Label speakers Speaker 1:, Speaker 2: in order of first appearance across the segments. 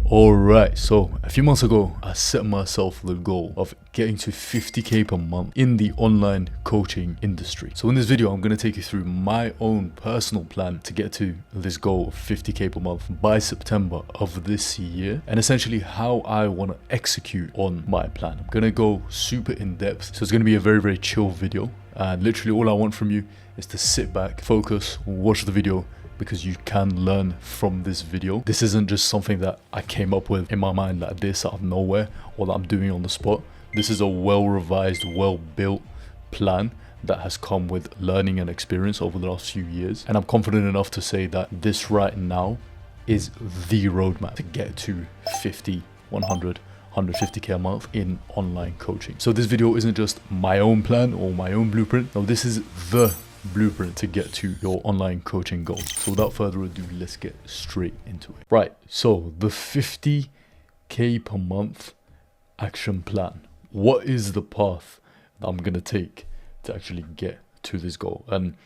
Speaker 1: Alright, so a few months ago, I set myself the goal of getting to 50k per month in the online coaching industry. So in this video, I'm going to take you through my own personal plan to get to this goal of 50k per month by September of this year, and essentially how I want to execute on my plan. I'm going to go super in depth, so it's going to be a very, very chill video. And literally all I want from you is to sit back, focus, watch the video, because you can learn from this video. This isn't just something that I came up with in my mind like this out of nowhere, or that I'm doing on the spot. This is a well-revised, well-built plan that has come with learning and experience over the last few years. And I'm confident enough to say that this right now is the roadmap to get to 50, 100, 150k a month in online coaching. So this video isn't just my own plan or my own blueprint. No, this is the blueprint to get to your online coaching goals. So without further ado, let's get straight into it. Right, so the 50k per month action plan. What is the path that I'm gonna take to actually get to this goal? And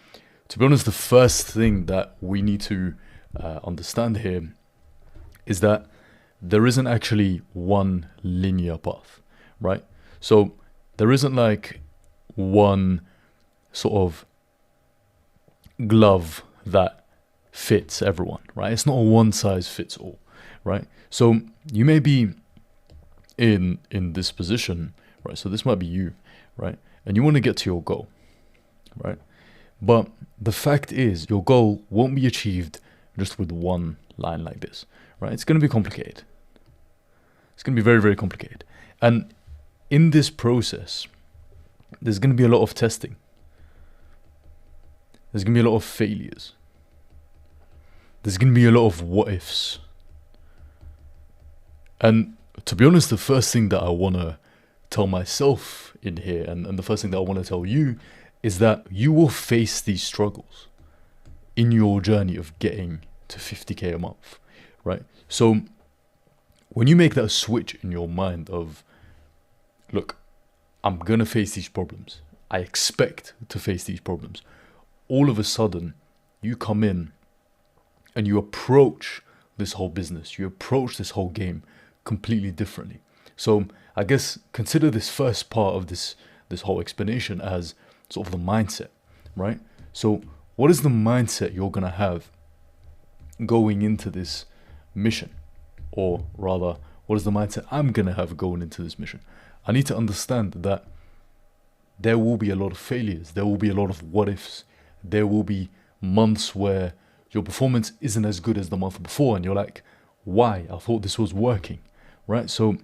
Speaker 1: to be honest, the first thing that we need to understand here is that there isn't actually one linear path, right? So there isn't like one sort of glove that fits everyone, right? It's not a one size fits all, right? So you may be in this position, right? So this might be you, right? And you want to get to your goal, right? But the fact is, your goal won't be achieved just with one line like this, right? It's going to be complicated. It's going to be very, very complicated. And in this process, there's going to be a lot of testing. There's going to be a lot of failures. There's going to be a lot of what ifs. And to be honest, the first thing that I want to tell myself in here, and the first thing that I want to tell you, is that you will face these struggles in your journey of getting to 50k a month, right? So when you make that switch in your mind of, look, I'm going to face these problems. I expect to face these problems. All of a sudden, you come in and you approach this whole business, you approach this whole game completely differently. So I guess consider this first part of this whole explanation as sort of the mindset, right? So what is the mindset you're going to have going into this mission? Or rather, what is the mindset I'm going to have going into this mission? I need to understand that there will be a lot of failures. There will be a lot of what ifs. There will be months where your performance isn't as good as the month before, and you're like, why? I thought this was working, right? So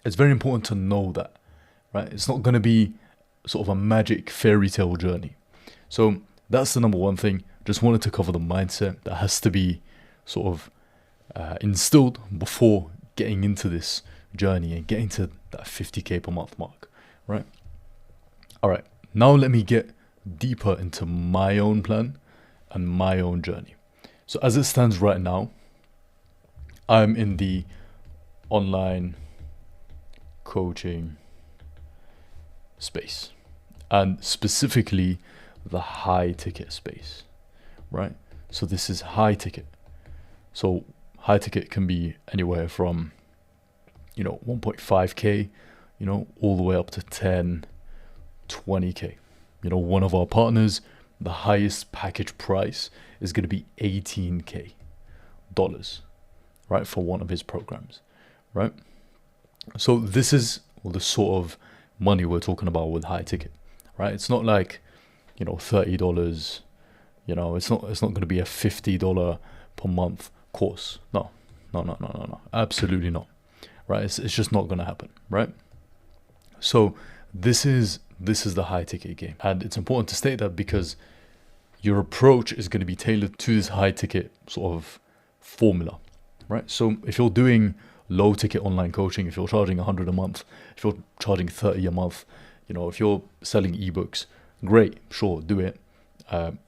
Speaker 1: it's very important to know that, right? It's not going to be sort of a magic fairy tale journey. So that's the number one thing. Just wanted to cover the mindset that has to be sort of instilled before getting into this journey and getting to that 50k per month mark, right? All right, now let me get deeper into my own plan and my own journey. So as it stands right now, I'm in the online coaching space, and specifically the high ticket space, right? So this is high ticket. So high ticket can be anywhere from, 1.5k, all the way up to 10, 20k. One of our partners, the highest package price is going to be $18k, right, for one of his programs, right? So this is the sort of money we're talking about with high ticket, right? It's not like, $30, it's not going to be a $50 per month course. No, absolutely not, right? It's just not going to happen, right? So this is the high ticket game, and it's important to state that because your approach is going to be tailored to this high ticket sort of formula, right? So if you're doing low ticket online coaching, if you're charging 100 a month, if you're charging 30 a month, if you're selling ebooks, great, sure, do it.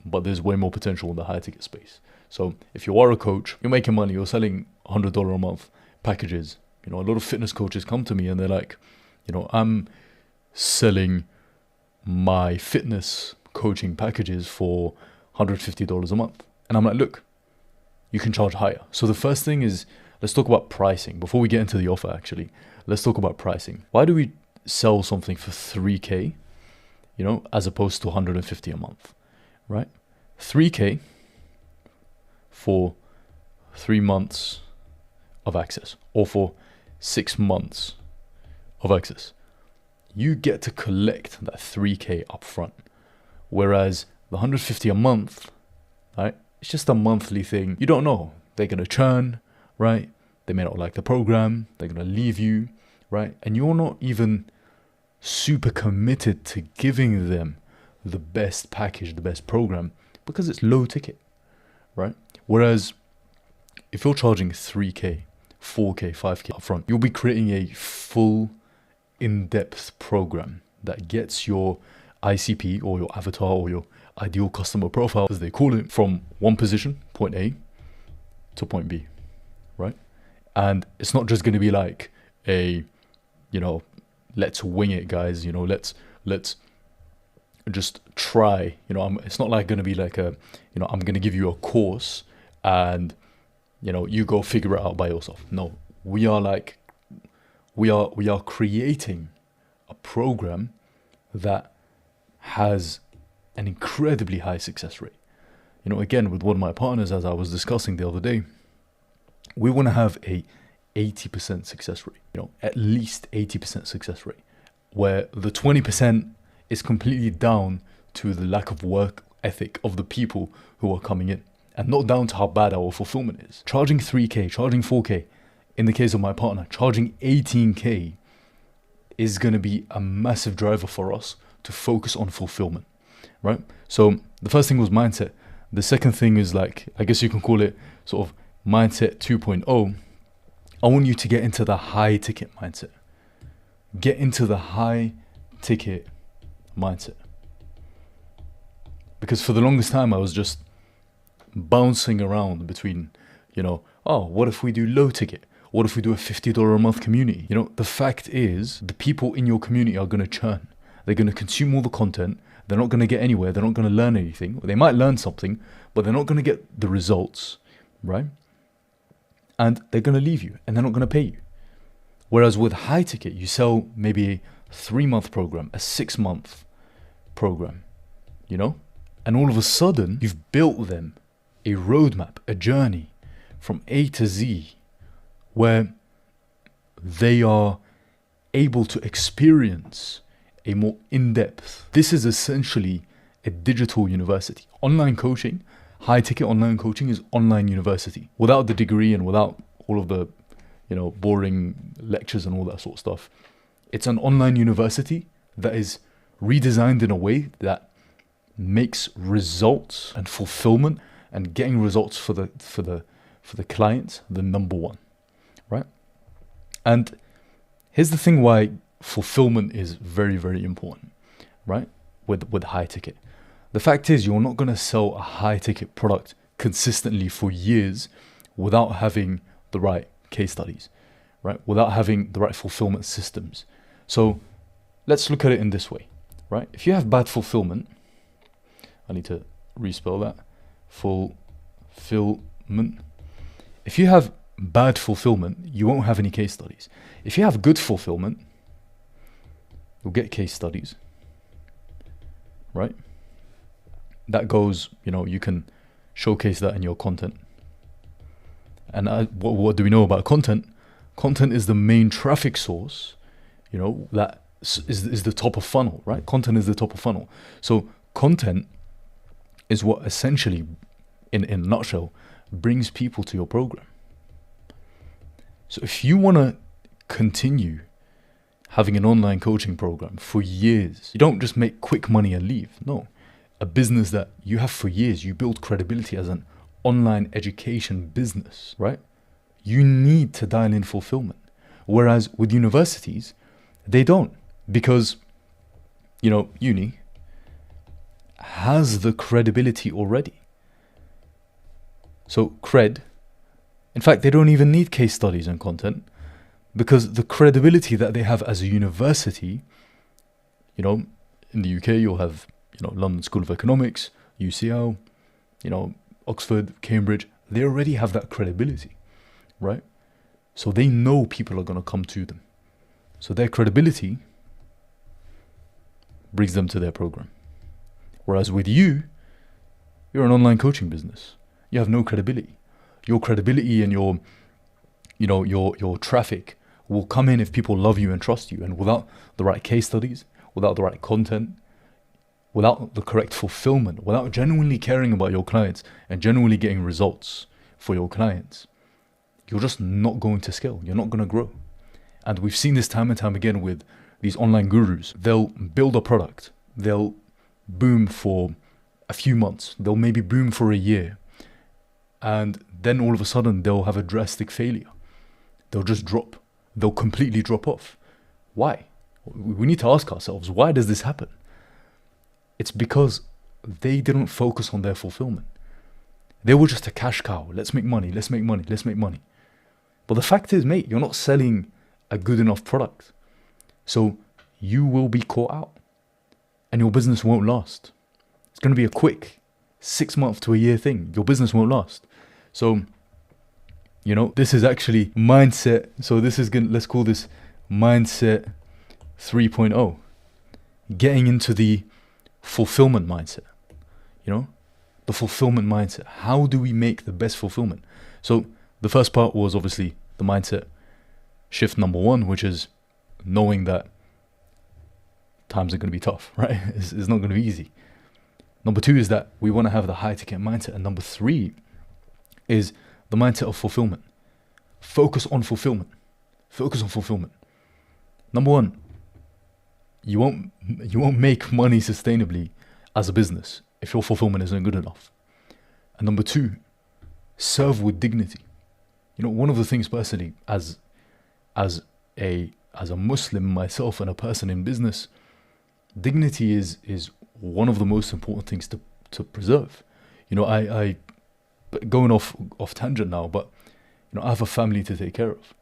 Speaker 1: But there's way more potential in the high ticket space. So if you are a coach, you're making money, you're selling $100 a month packages. A lot of fitness coaches come to me and they're like, I'm selling my fitness coaching packages for $150 a month. And I'm like, look, you can charge higher. So the first thing is let's talk about pricing. Before we get into the offer, actually, let's talk about pricing. Why do we sell something for 3K, as opposed to 150 a month, right? 3K for 3 months of access, or for 6 months of access. You get to collect that 3K upfront. Whereas the 150 a month, right? It's just a monthly thing. You don't know. They're going to churn, right? They may not like the program. They're going to leave you, right? And you're not even super committed to giving them the best package, the best program, because it's low ticket, right? Whereas if you're charging 3K, 4K, 5K upfront, you'll be creating a full in-depth program that gets your ICP, or your avatar, or your ideal customer profile, as they call it, from one position, point A, to point B, right? And it's not just going to be like a, let's wing it, guys, let's just try, it's not like going to be like a, I'm going to give you a course and, you go figure it out by yourself. No, we are creating a program that has an incredibly high success rate. Again, with one of my partners, as I was discussing the other day, we want to have a 80% success rate, at least 80% success rate, where the 20% is completely down to the lack of work ethic of the people who are coming in, and not down to how bad our fulfillment is. Charging 3K, charging 4K, in the case of my partner, charging 18K is going to be a massive driver for us to focus on fulfillment, right? So the first thing was mindset. The second thing is, like, I guess you can call it sort of mindset 2.0. I want you to get into the high ticket mindset. Get into the high ticket mindset. Because for the longest time, I was just bouncing around between, what if we do low ticket? What if we do a $50 a month community? The fact is, the people in your community are going to churn. They're going to consume all the content. They're not going to get anywhere. They're not going to learn anything. They might learn something, but they're not going to get the results, right? And they're going to leave you, and they're not going to pay you. Whereas with high ticket, you sell maybe a 3-month program, a 6-month program, and all of a sudden you've built them a roadmap, a journey from A to Z, where they are able to experience a more in-depth. This is essentially a digital university. Online coaching, high-ticket online coaching, is online university. Without the degree and without all of the, boring lectures and all that sort of stuff. It's an online university that is redesigned in a way that makes results and fulfillment and getting results for the clients the number one, right? And here's the thing why fulfillment is very, very important, right? With high ticket. The fact is, you're not going to sell a high ticket product consistently for years without having the right case studies, right? Without having the right fulfillment systems. So let's look at it in this way, right? If you have bad fulfillment, I need to respell that, fulfillment. If you have bad fulfillment, you won't have any case studies. If you have good fulfillment, you'll get case studies, right? That goes, you can showcase that in your content. And what do we know about content? Content is the main traffic source, that is the top of funnel, right? Content is the top of funnel. So content is what essentially, in a nutshell, brings people to your program. So if you want to continue having an online coaching program for years, you don't just make quick money and leave. No, a business that you have for years, you build credibility as an online education business, right? You need to dial in fulfillment. Whereas with universities, they don't, because, uni has the credibility already. So in fact, they don't even need case studies and content, because the credibility that they have as a university, in the UK, you'll have, London School of Economics, UCL, Oxford, Cambridge, they already have that credibility, right? So they know people are going to come to them. So their credibility brings them to their program. Whereas with you, you're an online coaching business. You have no credibility. Your credibility and your traffic will come in if people love you and trust you. And without the right case studies, without the right content, without the correct fulfillment, without genuinely caring about your clients and genuinely getting results for your clients, you're just not going to scale. You're not going to grow. And we've seen this time and time again with these online gurus. They'll build a product. They'll boom for a few months. They'll maybe boom for a year. And then all of a sudden, they'll have a drastic failure. They'll just drop. They'll completely drop off. Why? We need to ask ourselves, why does this happen? It's because they didn't focus on their fulfillment. They were just a cash cow. Let's make money, let's make money, let's make money. But the fact is, mate, you're not selling a good enough product. So you will be caught out and your business won't last. It's going to be a quick 6 month to a year thing. Your business won't last. So, this is actually mindset. So this is let's call this mindset 3.0. Getting into the fulfillment mindset, the fulfillment mindset. How do we make the best fulfillment? So the first part was obviously the mindset shift number 1, which is knowing that times are going to be tough, right? It's not going to be easy. Number 2 is that we want to have the high ticket mindset. And number 3 is the mindset of fulfillment. Focus on fulfillment. Focus on fulfillment. Number 1, you won't make money sustainably as a business if your fulfillment isn't good enough. And number 2, serve with dignity. One of the things personally, as a Muslim myself and a person in business, dignity is one of the most important things to preserve. I going off tangent now, but I have a family to take care of.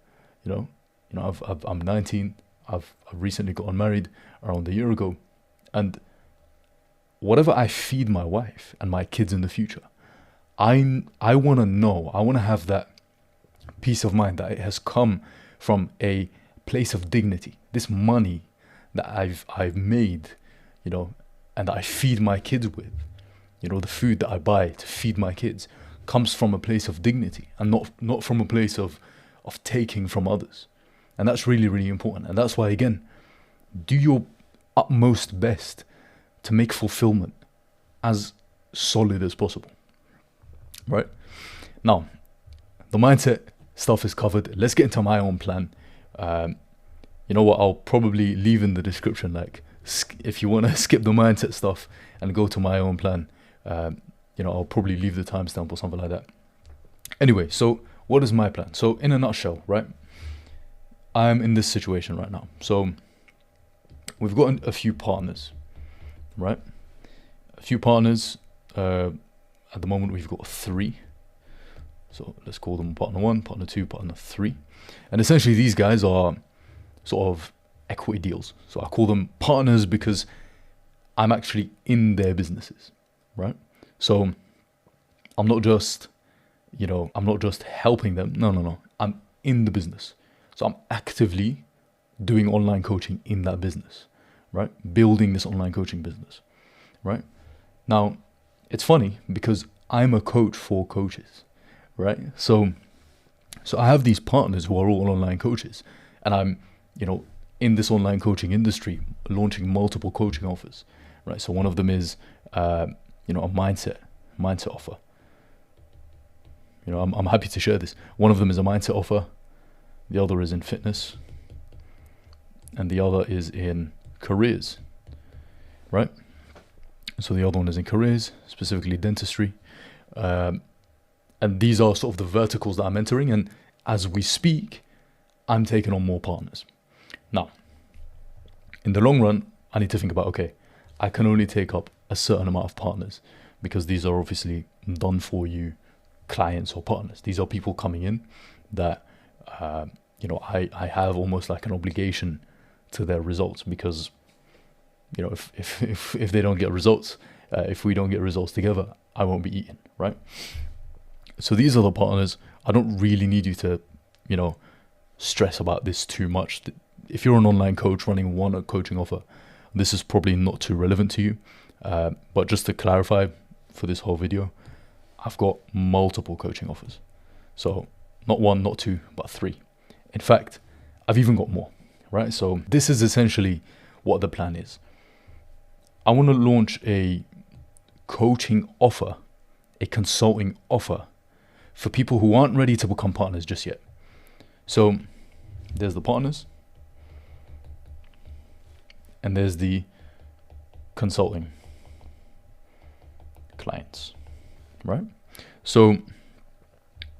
Speaker 1: I'm 19. I've recently gotten married around a year ago, and whatever I feed my wife and my kids in the future, I want to know. I want to have that peace of mind that it has come from a place of dignity. This money that I've made, and that I feed my kids with, the food that I buy to feed my kids comes from a place of dignity and not from a place of taking from others. And that's really, really important. And that's why, again, do your utmost best to make fulfillment as solid as possible. Right? Now, the mindset stuff is covered. Let's get into my own plan. You know what? I'll probably leave in the description, if you want to skip the mindset stuff and go to my own plan, I'll probably leave the timestamp or something like that. Anyway, so what is my plan? So in a nutshell, right? I'm in this situation right now. So we've got a few partners, right? A few partners. At the moment, we've got 3. So let's call them partner 1, partner 2, partner 3. And essentially, these guys are sort of equity deals. So I call them partners because I'm actually in their businesses, right? So I'm not just helping them. No. I'm in the business. So I'm actively doing online coaching in that business, right? Building this online coaching business, right? Now, it's funny because I'm a coach for coaches, right? So I have these partners who are all online coaches, and I'm, in this online coaching industry, launching multiple coaching offers, right? So one of them is, a mindset offer. I'm happy to share this. One of them is a mindset offer. The other is in fitness. And the other is in careers, right? So the other one is in careers, specifically dentistry. And these are sort of the verticals that I'm entering. And as we speak, I'm taking on more partners. Now, in the long run, I need to think about, okay, I can only take up a certain amount of partners because these are obviously done for you clients or partners. These are people coming in that, I have almost like an obligation to their results because, if they don't get results, if we don't get results together, I won't be eating, right? So these are the partners. I don't really need you to, stress about this too much. If you're an online coach running one coaching offer, this is probably not too relevant to you. But just to clarify for this whole video, I've got multiple coaching offers. So not one, not two, but 3. In fact, I've even got more, right? So this is essentially what the plan is. I want to launch a coaching offer, a consulting offer for people who aren't ready to become partners just yet. So there's the partners and there's the consulting clients, right? So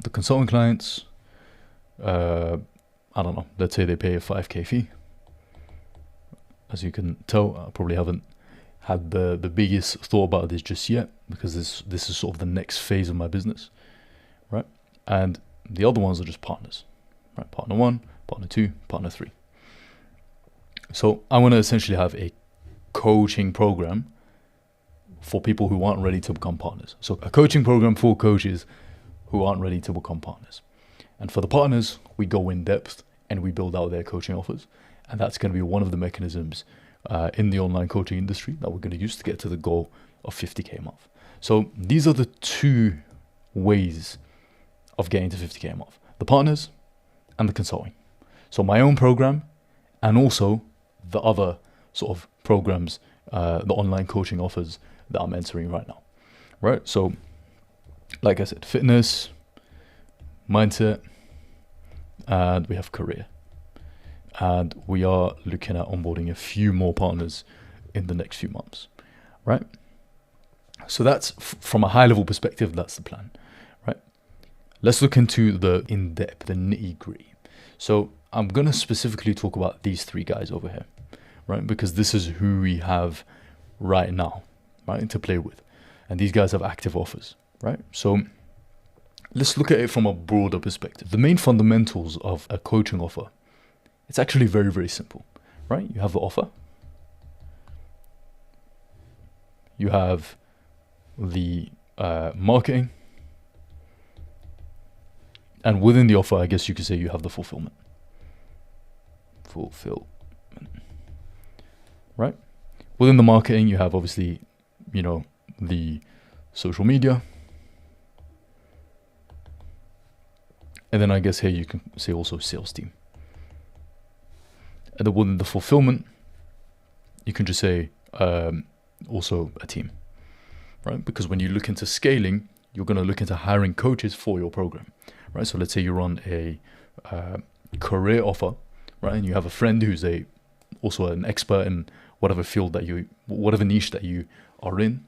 Speaker 1: the consulting clients, I don't know, let's say they pay a 5k fee. As you can tell, I probably haven't had the biggest thought about this just yet, because this is sort of the next phase of my business, right? And the other ones are just partners, right? Partner 1, partner 2, partner 3. So I want to essentially have a coaching program for people who aren't ready to become partners. So a coaching program for coaches who aren't ready to become partners. And for the partners, we go in depth and we build out their coaching offers. And that's going to be one of the mechanisms in the online coaching industry that we're going to use to get to the goal of 50k a month. So these are the 2 ways of getting to 50k a month: the partners and the consulting. So my own program, and also the other sort of programs, the online coaching offers that I'm entering right now, right? So like I said, fitness, mindset, and we have career. And we are looking at onboarding a few more partners in the next few months, right? So that's from a high level perspective, that's the plan, right? Let's look into the in-depth, the nitty-gritty. So I'm going to specifically talk about these 3 guys over here, right? Because this is who we have right now, right, to play with. And these guys have active offers, right? So let's look at it from a broader perspective. The main fundamentals of a coaching offer, it's actually very, very simple, right? You have the offer. You have the marketing. And within the offer, I guess you could say you have the fulfillment. Right? Within the marketing, you have obviously, you know, the social media. And then I guess here you can say also sales team. And then within the fulfillment, you can just say also a team, right? Because when you look into scaling, you're going to look into hiring coaches for your program, right? So let's say you run a career offer, right? And you have a friend who's also an expert in whatever field whatever niche that you are in.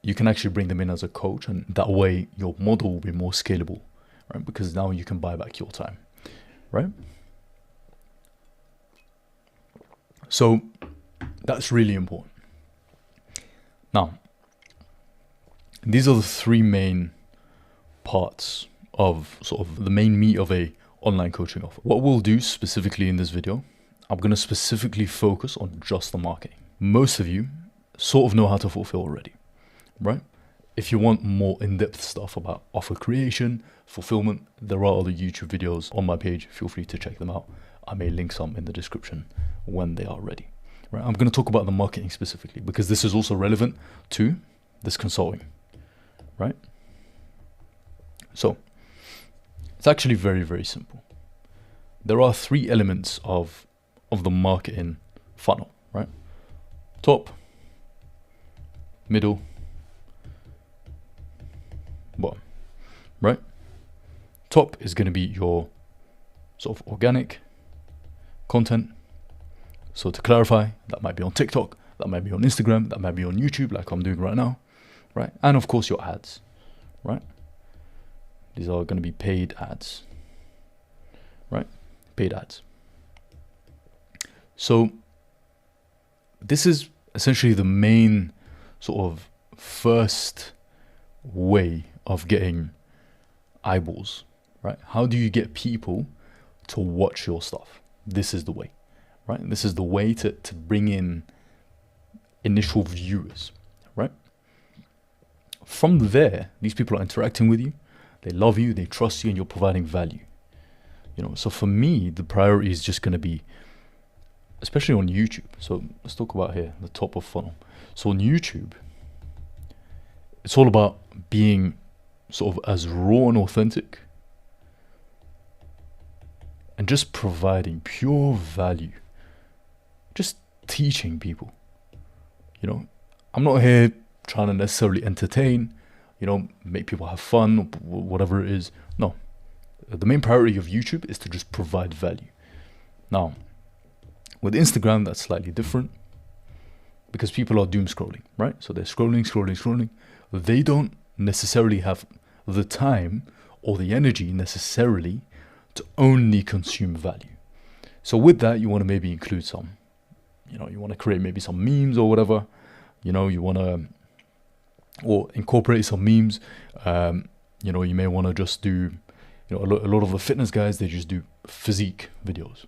Speaker 1: You can actually bring them in as a coach, and that way your model will be more scalable, right? Because now you can buy back your time, right? So that's really important. Now, these are the 3 main parts of sort of the main meat of a online coaching offer. What we'll do specifically in this video, I'm going to specifically focus on just the marketing. Most of you sort of know how to fulfill already, right? If you want more in-depth stuff about offer creation, fulfillment, there are other YouTube videos on my page. Feel free to check them out. I may link some in the description when they are ready. Right? I'm going to talk about the marketing specifically because this is also relevant to this consulting, right? So it's actually very, very simple. There are 3 elements of the marketing funnel, right? Top, middle, bottom, right? Top is going to be your sort of organic content. So to clarify, that might be on TikTok, that might be on Instagram, that might be on YouTube like I'm doing right now, right? And of course your ads, right? These are going to be paid ads, right? Paid ads. So this is essentially the main sort of first way of getting eyeballs, right? How do you get people to watch your stuff? This is the way, right? This is the way to bring in initial viewers, right? From there, these people are interacting with you, they love you, they trust you, and you're providing value. So for me, the priority is just going to be, especially on YouTube. So let's talk about here, the top of funnel. So on YouTube, it's all about being sort of as raw and authentic and just providing pure value, just teaching people. I'm not here trying to necessarily entertain, make people have fun, whatever it is. No, the main priority of YouTube is to just provide value. Now, with Instagram, that's slightly different because people are doom scrolling, right? So they're scrolling. They don't necessarily have the time or the energy necessarily to only consume value. So with that, you want to maybe include some, you want to create maybe some memes or whatever, you want to, or incorporate some memes. You may want to just do, a lot of the fitness guys, they just do physique videos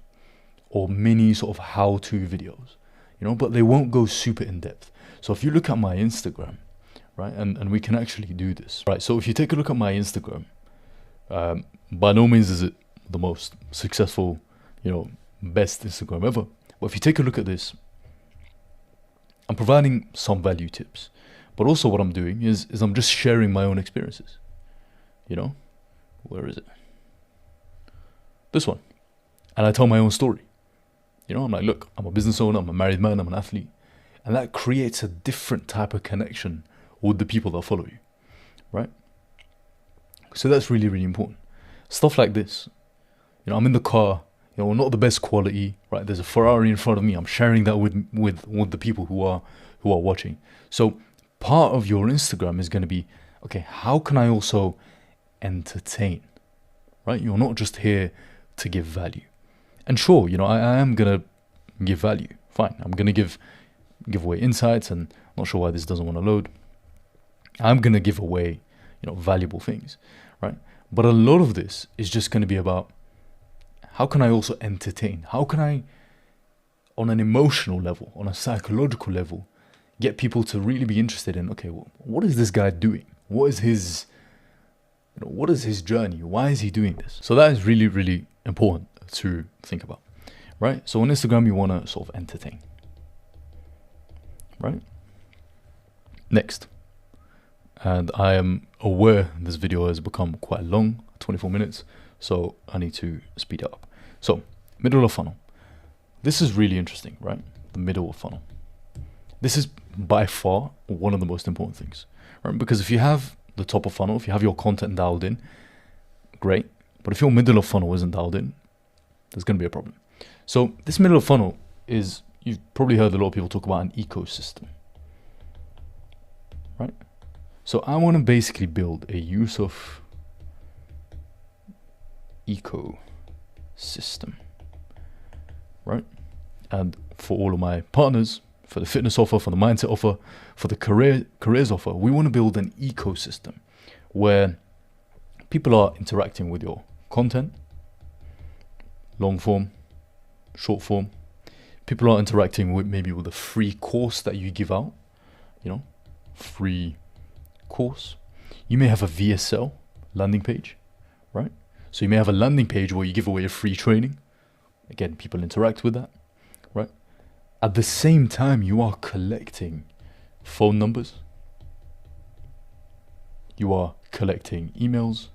Speaker 1: or mini sort of how-to videos, but they won't go super in depth. So if you look at my Instagram, right, and we can actually do this, right? So if you take a look at my Instagram, by no means is it the most successful, best Instagram ever. But if you take a look at this, I'm providing some value tips, but also what I'm doing is I'm just sharing my own experiences. Where is it? This one. And I tell my own story. I'm like, look, I'm a business owner, I'm a married man, I'm an athlete. And that creates a different type of connection with the people that follow you, right? So that's really, really important. Stuff like this. I'm in the car, not the best quality, right? There's a Ferrari in front of me. I'm sharing that with the people who are watching. So part of your Instagram is going to be, okay, how can I also entertain, right? You're not just here to give value. And sure, I am going to give value. Fine. I'm going to give away insights, and I'm not sure why this doesn't want to load. I'm going to give away, valuable things, right? But a lot of this is just going to be about, how can I also entertain? How can I, on an emotional level, on a psychological level, get people to really be interested in, okay, well, what is this guy doing? What is his journey? Why is he doing this? So that is really, really important to think about, right? So on Instagram, you want to sort of entertain, right? Next. And I am aware this video has become quite long, 24 minutes, so I need to speed it up. So, middle of funnel. This is really interesting, right? The middle of funnel. This is by far one of the most important things, right? Because if you have the top of funnel, if you have your content dialed in, great. But if your middle of funnel isn't dialed in, there's going to be a problem. So this middle of funnel is, you've probably heard a lot of people talk about an ecosystem, right? So I want to basically build a Yusuf ecosystem, right? And for all of my partners, for the fitness offer, for the mindset offer, for the careers offer, we want to build an ecosystem where people are interacting with your content, long form, short form. People are interacting with maybe with a free course that you give out, free course. You may have a VSL landing page, right? So you may have a landing page where you give away a free training. Again, people interact with that, right? At the same time, you are collecting phone numbers. You are collecting emails.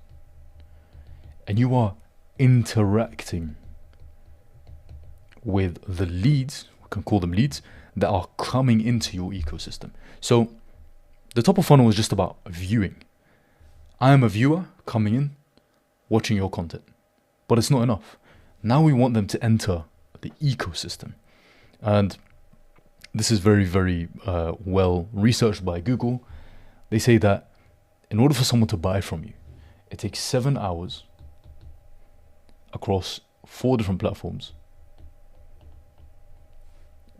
Speaker 1: And you are interacting with the leads, we can call them leads, that are coming into your ecosystem. So the top of funnel is just about viewing. I am a viewer coming in, watching your content, but it's not enough. Now we want them to enter the ecosystem. And this is very, very well researched by Google. They say that in order for someone to buy from you, it takes 7 hours across 4 different platforms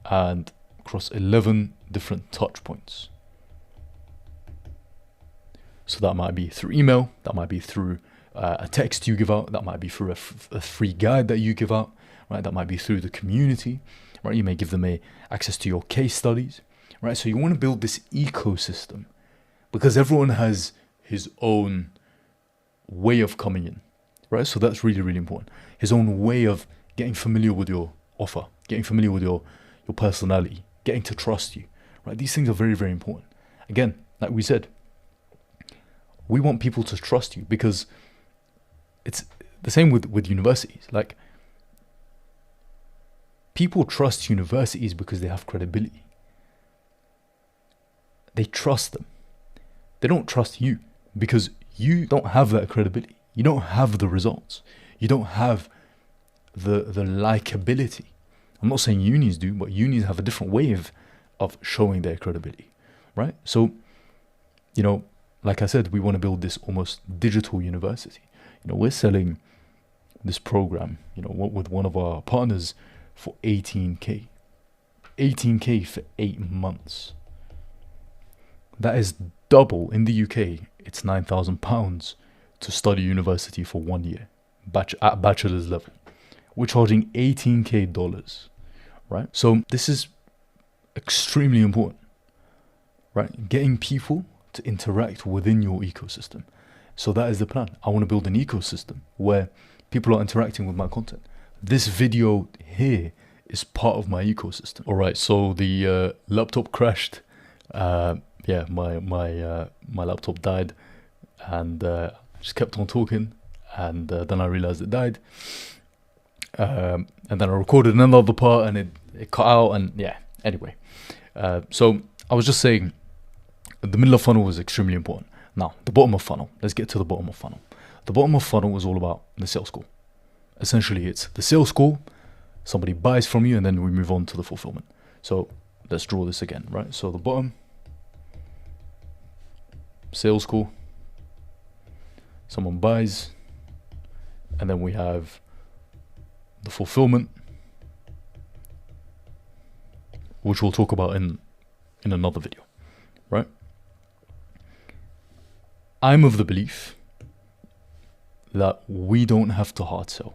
Speaker 1: and across 11 different touch points. So that might be through email, that might be through a text you give out, that might be through a free guide that you give out, right? That might be through the community, right? You may give them access to your case studies, right? So you want to build this ecosystem because everyone has his own way of coming in, right? So that's really, really important. His own way of getting familiar with your offer, getting familiar with your personality, getting to trust you, right? These things are very, very important. Again, like we said, we want people to trust you because it's the same with universities. Like, people trust universities because they have credibility. They trust them. They don't trust you because you don't have that credibility. You don't have the results. You don't have the likability. I'm not saying unis do, but unis have a different way of showing their credibility, right? So, like I said, we want to build this almost digital university. We're selling this program, with one of our partners for 18K. 18K for 8 months. That is double. In the UK, it's £9,000 to study university for 1 year, at bachelor's level. We're charging $18K, right? So this is extremely important, right? Getting people to interact within your ecosystem. So that is the plan. I want to build an ecosystem where people are interacting with my content. This video here is part of my ecosystem. All right, so the laptop crashed. My laptop died, and just kept on talking, and then I realized it died. And then I recorded another part, and it cut out, and anyway. So I was just saying, the middle of funnel was extremely important. Now, the bottom of funnel. Let's get to the bottom of funnel. The bottom of funnel is all about the sales call. Essentially, it's the sales call, somebody buys from you, and then we move on to the fulfillment. So let's draw this again, right? So the bottom, sales call, someone buys, and then we have the fulfillment, which we'll talk about in another video, right? I'm of the belief that we don't have to hard sell.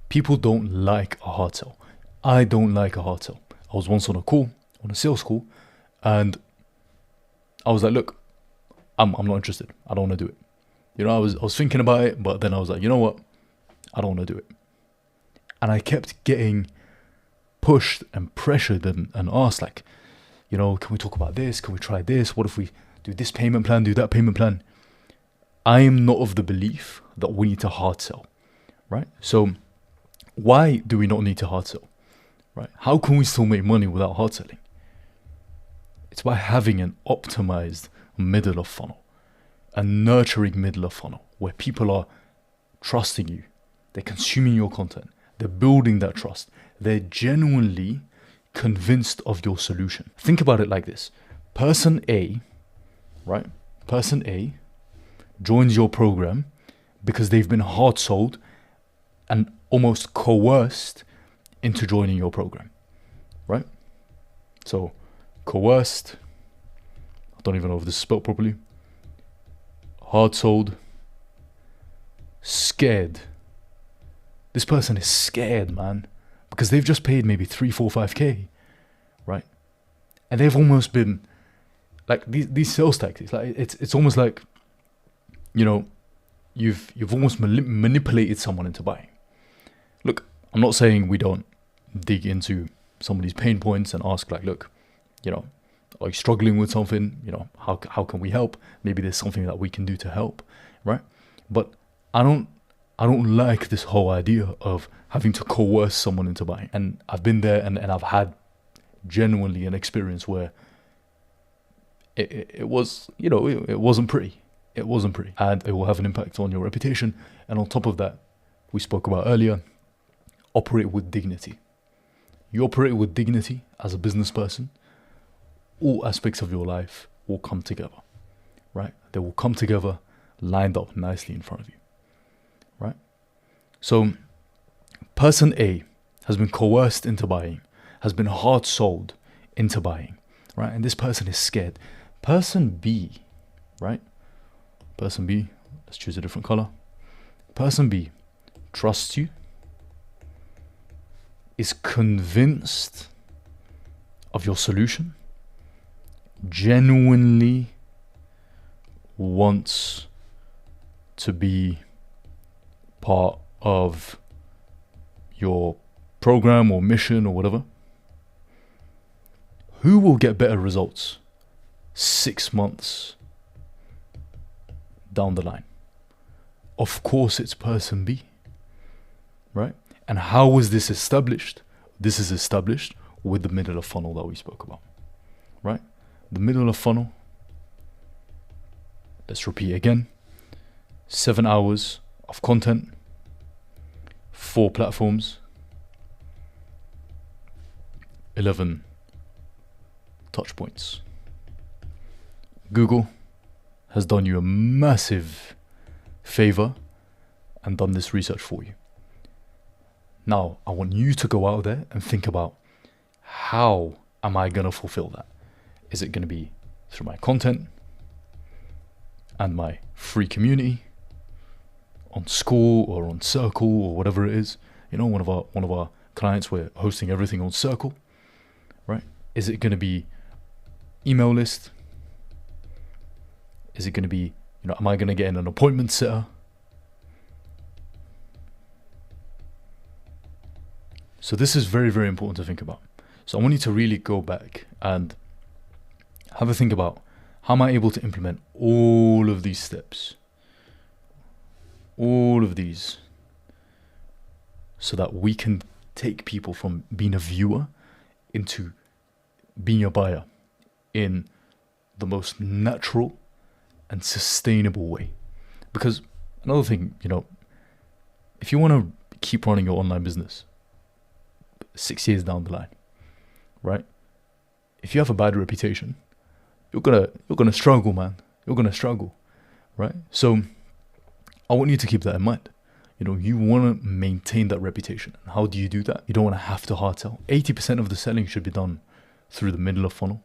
Speaker 1: People don't like a hard sell. I don't like a hard sell. I was once on a sales call, and I was like, look, I'm not interested. I don't want to do it. I was thinking about it, but then I was like, you know what? I don't want to do it. And I kept getting pushed and pressured and asked, like, can we talk about this? Can we try this? What if we do this payment plan, do that payment plan? I am not of the belief that we need to hard sell, right? So why do we not need to hard sell, right? How can we still make money without hard selling? It's by having an optimized middle of funnel, a nurturing middle of funnel, where people are trusting you. They're consuming your content. They're building that trust. They're genuinely convinced of your solution. Think about it like this. Person A, right? Person A joins your program because they've been hard sold and almost coerced into joining your program, right? So coerced, I don't even know if this is spelled properly. Hard sold, scared. This person is scared, man, because they've just paid maybe 3, 4, 5K, right? And they've almost been like these sales tactics. Like it's almost like, you've almost manipulated someone into buying. Look, I'm not saying we don't dig into somebody's pain points and ask, like, look, are you struggling with something? How can we help? Maybe there's something that we can do to help, right? But I don't like this whole idea of having to coerce someone into buying. And I've been there, and I've had genuinely an experience where it was, it wasn't pretty. It wasn't pretty. And it will have an impact on your reputation. And on top of that, we spoke about earlier, operate with dignity. You operate with dignity as a business person, all aspects of your life will come together, right? They will come together lined up nicely in front of you, right? So person A has been coerced into buying, has been hard sold into buying, right? And this person is scared. Person B, right? Person B, let's choose a different color. Person B trusts you, is convinced of your solution, genuinely wants to be part of your program or mission or whatever, who will get better results 6 months down the line? Of course, it's person B, right? And how was this established? This is established with the middle of funnel that we spoke about, right? The middle of funnel, let's repeat again, 7 hours of content, 4 platforms, 11 touch points. Google has done you a massive favor and done this research for you. Now, I want you to go out there and think about, how am I going to fulfill that? Is it going to be through my content and my free community on School or on Circle or whatever it is? You know, one of our clients, we're hosting everything on Circle, right? Is it going to be email list? Is it going to be, am I going to get in an appointment sitter? So this is very, very important to think about. So I want you to really go back and have a think about, how am I able to implement all of these steps, all of these, so that we can take people from being a viewer into being a buyer in the most natural and sustainable way. Because another thing, if you want to keep running your online business 6 years down the line, right? If you have a bad reputation, you're gonna struggle, man. You're gonna struggle, right? So I want you to keep that in mind. You want to maintain that reputation. And how do you do that? You don't want to have to hard sell. 80% of the selling should be done through the middle of funnel,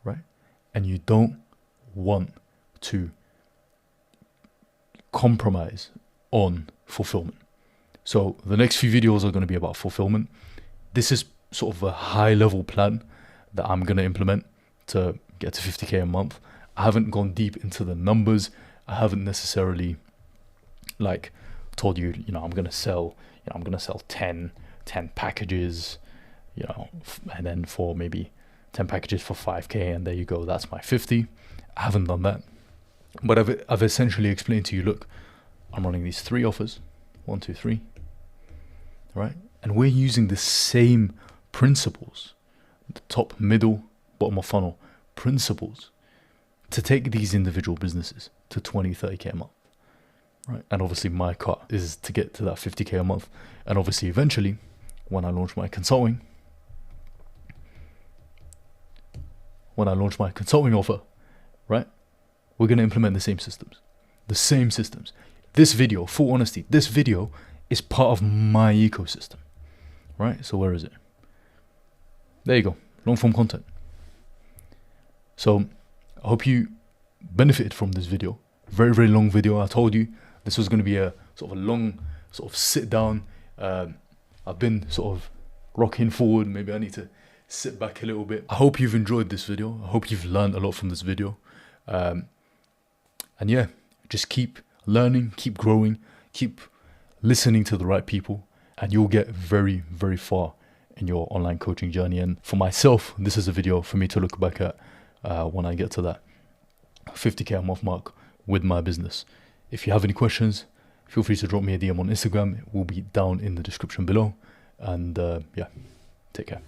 Speaker 1: right? And you don't want to compromise on fulfillment. So the next few videos are going to be about fulfillment. This is sort of a high level plan that I'm going to implement to get to 50K a month. I haven't gone deep into the numbers. I haven't necessarily told you, I'm going to sell 10 packages, and then for maybe 10 packages for 5K, and there you go, that's my 50. I haven't done that. But I've essentially explained to you, look, I'm running these 3 offers, 1, 2, 3, right? And we're using the same principles, the top, middle, bottom of funnel principles, to take these individual businesses to 20, 30K a month, right? And obviously my cut is to get to that 50K a month. And obviously eventually, when I launch my consulting offer, right, we're going to implement the same systems. This video, full honesty, this video is part of my ecosystem, right? So where is it? There you go, long form content. So I hope you benefited from this video. Very, very long video. I told you this was going to be a sort of a long sort of sit down. I've been sort of rocking forward. Maybe I need to sit back a little bit. I hope you've enjoyed this video. I hope you've learned a lot from this video. And yeah, just keep learning, keep growing, keep listening to the right people, and you'll get very, very far in your online coaching journey. And for myself, this is a video for me to look back at when I get to that 50K a month mark with my business. If you have any questions, feel free to drop me a DM on Instagram. It will be down in the description below. And yeah, take care.